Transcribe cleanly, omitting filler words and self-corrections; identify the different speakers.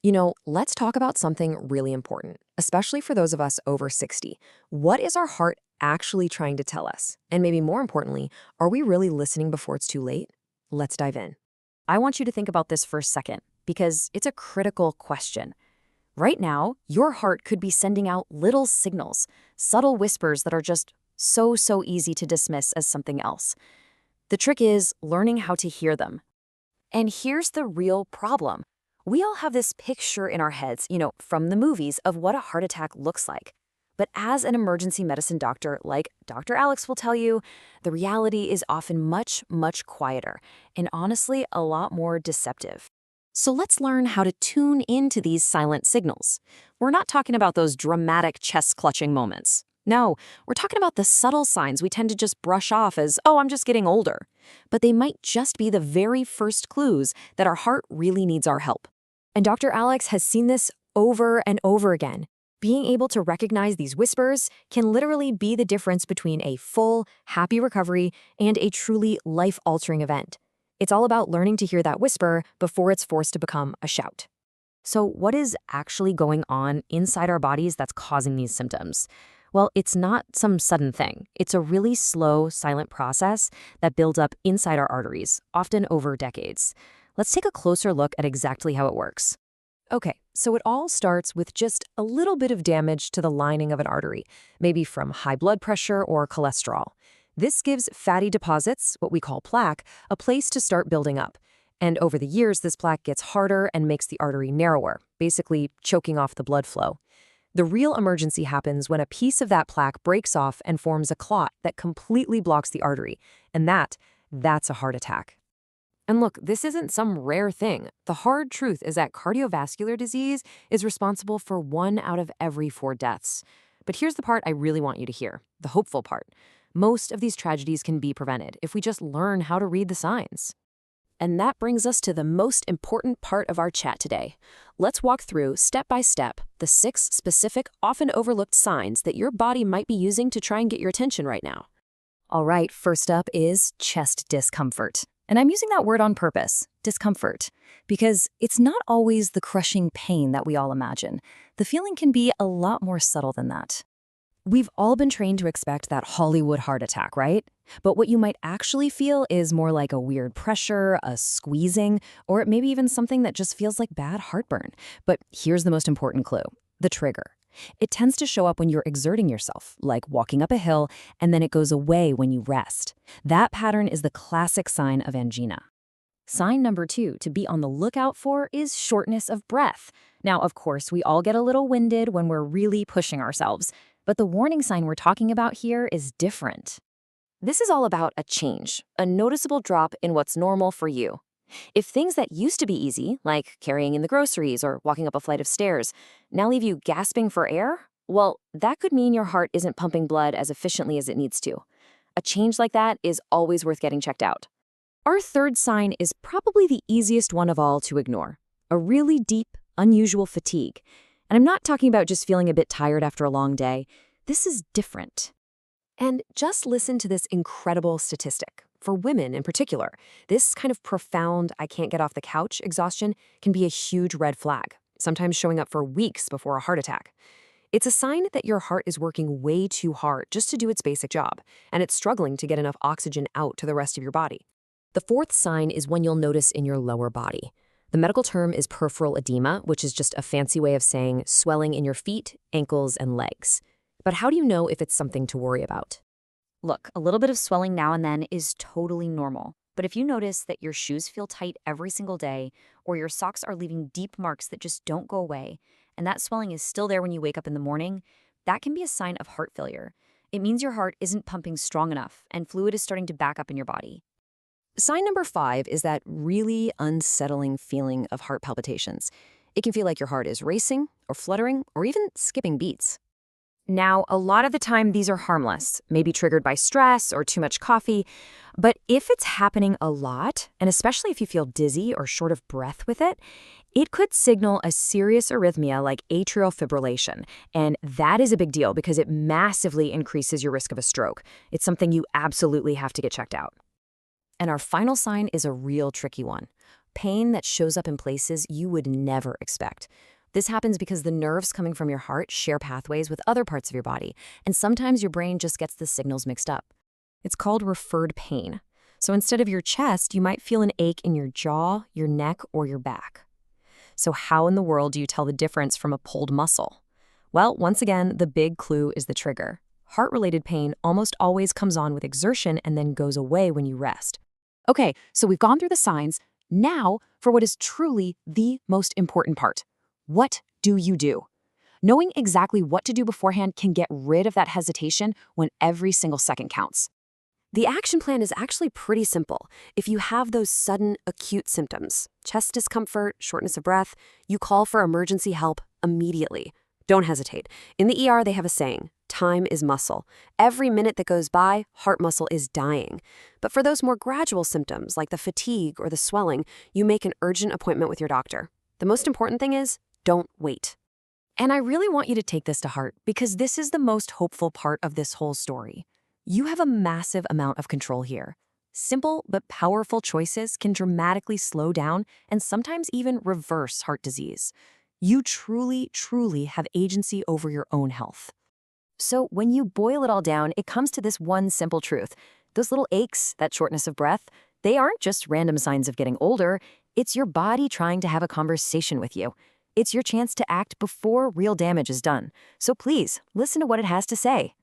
Speaker 1: Let's talk about something really important, especially for those of us over 60. What is our heart actually trying to tell us? And maybe more importantly, are we really listening before it's too late? Let's dive in.
Speaker 2: I want you to think about this for a second because it's a critical question. Right now, your heart could be sending out little signals, subtle whispers that are just so easy to dismiss as something else. The trick is learning how to hear them. And here's the real problem. We all have this picture in our heads, from the movies of what a heart attack looks like. But as an emergency medicine doctor, like Dr. Alex will tell you, the reality is often much quieter and honestly a lot more deceptive. So let's learn how to tune into these silent signals. We're not talking about those dramatic chest-clutching moments. No, we're talking about the subtle signs we tend to just brush off as, oh, I'm just getting older. But they might just be the very first clues that our heart really needs our help. And Dr. Alex has seen this over and over again. Being able to recognize these whispers can literally be the difference between a full, happy recovery and a truly life-altering event. It's all about learning to hear that whisper before it's forced to become a shout. So what is actually going on inside our bodies that's causing these symptoms? Well, it's not some sudden thing. It's a really slow, silent process that builds up inside our arteries, often over decades. Let's take a closer look at exactly how it works.
Speaker 1: Okay, so it all starts with just a little bit of damage to the lining of an artery, maybe from high blood pressure or cholesterol. This gives fatty deposits, what we call plaque, a place to start building up. And over the years, this plaque gets harder and makes the artery narrower, basically choking off the blood flow. The real emergency happens when a piece of that plaque breaks off and forms a clot that completely blocks the artery. And that's a heart attack. And look, this isn't some rare thing. The hard truth is that cardiovascular disease is responsible for 1 out of every 4 deaths. But here's the part I really want you to hear, the hopeful part. Most of these tragedies can be prevented if we just learn how to read the signs. And that brings us to the most important part of our chat today. Let's walk through, step by step, the 6 specific, often overlooked signs that your body might be using to try and get your attention right now.
Speaker 2: All right, first up is chest discomfort. And I'm using that word on purpose, discomfort, because it's not always the crushing pain that we all imagine. The feeling can be a lot more subtle than that. We've all been trained to expect that Hollywood heart attack, right? But what you might actually feel is more like a weird pressure, a squeezing, or maybe even something that just feels like bad heartburn. But here's the most important clue, the trigger. It tends to show up when you're exerting yourself, like walking up a hill, and then it goes away when you rest. That pattern is the classic sign of angina. Sign number 2 to be on the lookout for is shortness of breath. Now, of course, we all get a little winded when we're really pushing ourselves, but the warning sign we're talking about here is different. This is all about a change, a noticeable drop in what's normal for you. If things that used to be easy, like carrying in the groceries or walking up a flight of stairs, now leave you gasping for air, well, that could mean your heart isn't pumping blood as efficiently as it needs to. A change like that is always worth getting checked out. Our third sign is probably the easiest one of all to ignore, a really deep, unusual fatigue. And I'm not talking about just feeling a bit tired after a long day. This is different. And just listen to this incredible statistic. For women in particular, this kind of profound, I can't get off the couch exhaustion can be a huge red flag, sometimes showing up for weeks before a heart attack. It's a sign that your heart is working way too hard just to do its basic job, and it's struggling to get enough oxygen out to the rest of your body. The fourth sign is when you'll notice in your lower body. The medical term is peripheral edema, which is just a fancy way of saying swelling in your feet, ankles, and legs. But how do you know if it's something to worry about? Look, a little bit of swelling now and then is totally normal. But if you notice that your shoes feel tight every single day, or your socks are leaving deep marks that just don't go away, and that swelling is still there when you wake up in the morning, that can be a sign of heart failure. It means your heart isn't pumping strong enough, and fluid is starting to back up in your body. Sign number 5 is that really unsettling feeling of heart palpitations. It can feel like your heart is racing, or fluttering, or even skipping beats. Now, a lot of the time, these are harmless, maybe triggered by stress or too much coffee. But if it's happening a lot, and especially if you feel dizzy or short of breath with it, it could signal a serious arrhythmia like atrial fibrillation. And that is a big deal because it massively increases your risk of a stroke. It's something you absolutely have to get checked out. And our final sign is a real tricky one. pain that shows up in places you would never expect. This happens because the nerves coming from your heart share pathways with other parts of your body, and sometimes your brain just gets the signals mixed up. It's called referred pain. So instead of your chest, you might feel an ache in your jaw, your neck, or your back. So how in the world do you tell the difference from a pulled muscle? Well, once again, the big clue is the trigger. Heart-related pain almost always comes on with exertion and then goes away when you rest.
Speaker 1: Okay, so we've gone through the signs. Now for what is truly the most important part. What do you do? Knowing exactly what to do beforehand can get rid of that hesitation when every single second counts. The action plan is actually pretty simple. If you have those sudden, acute symptoms, chest discomfort, shortness of breath, you call for emergency help immediately. Don't hesitate. In the ER, they have a saying, time is muscle. Every minute that goes by, heart muscle is dying. But for those more gradual symptoms, like the fatigue or the swelling, you make an urgent appointment with your doctor. The most important thing is, don't wait. And I really want you to take this to heart because this is the most hopeful part of this whole story. You have a massive amount of control here. Simple but powerful choices can dramatically slow down and sometimes even reverse heart disease. You truly, truly have agency over your own health. So when you boil it all down, it comes to this one simple truth. Those little aches, that shortness of breath, they aren't just random signs of getting older. It's your body trying to have a conversation with you. It's your chance to act before real damage is done. So please, listen to what it has to say.